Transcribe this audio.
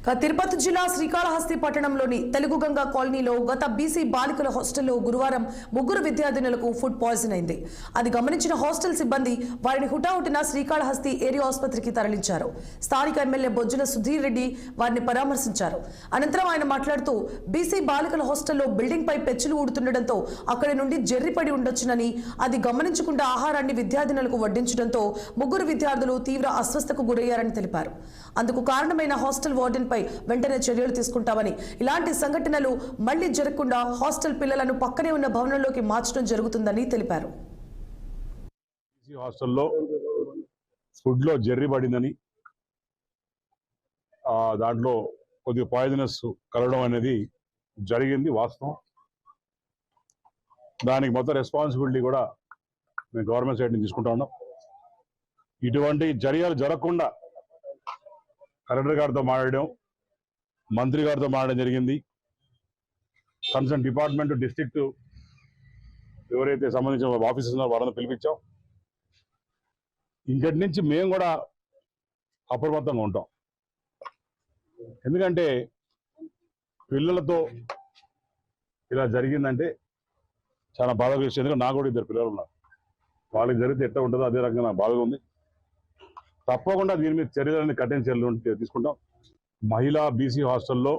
తిరుపతి జిల్లా శ్రీకాళహస్తి పట్టణంలోని తెలుగుగంగ కాలనీలో గత బీసీ బాలికల హాస్టల్లో గురువారం ముగ్గురు విద్యార్థినులకు ఫుడ్ పాయిజన్ అయింది. అది గమనించిన హాస్టల్ సిబ్బంది వారిని హుటాహుటిన శ్రీకాళహస్తి ఏరియా ఆసుపత్రికి తరలించారు. స్థానిక ఎమ్మెల్యే బొజ్జుల సుధీర్ రెడ్డి వారిని పరామర్శించారు. అనంతరం ఆయన మాట్లాడుతూ బీసీ బాలికల హాస్టల్లో బిల్డింగ్ పై పెచ్చులు ఊడుతుండటంతో అక్కడి నుండి జర్రిపడి ఉండొచ్చునని, అది గమనించకుండా ఆహారాన్ని విద్యార్థినులకు వడ్డించడంతో ముగ్గురు విద్యార్థులు తీవ్ర అస్వస్థతకు గురయ్యారని తెలిపారు. అందుకు కారణమైన హాస్టల్ వార్డెన్ పై వెంటనే చర్యలు తీసుకుంటామని, ఇలాంటి సంఘటనలు మళ్లీ జరగకుండా హాస్టల్ పిల్లలను పక్కనే ఉన్న భవనంలోకి మార్చడం జరుగుతుందని తెలిపారు. హాస్టల్లో ఫుడ్ లో జెర్రీ పడిందని, దాంట్లో కొద్దిగా పాయిజనస్ కలవడం అనేది జరిగింది, వాస్తవం. దానికి మొత్తం రెస్పాన్సిబిలిటీ కూడా మేము గవర్నమెంట్ సైడ్ నుంచి తీసుకుంటా ఉన్నాం. ఇటువంటి చర్యలు జరగకుండా కలెక్టర్ గారితో మాట్లాడడం, మంత్రి గారితో మాట్లాడడం జరిగింది. కన్సర్న్ డిపార్ట్మెంట్, డిస్ట్రిక్ట్ ఎవరైతే సంబంధించిన ఆఫీసర్స్ ఉన్నారో వారిని పిలిపించాం. ఇంకటి నుంచి మేము కూడా అప్రమత్తంగా ఉంటాం. ఎందుకంటే పిల్లలతో ఇలా జరిగిందంటే చాలా బాధగా విషయం. ఎందుకంటే నాకు కూడా ఇద్దరు పిల్లలు ఉన్నారు. వాళ్ళకి జరిగితే ఎట్లా ఉంటుందో అదే రకంగా నాకు బాధగా ఉంది. తప్పకుండా దీని మీద చర్యలన్నీ కఠిన చర్యలు తీసుకుంటాం. మహిళా బీసీ హాస్టల్లో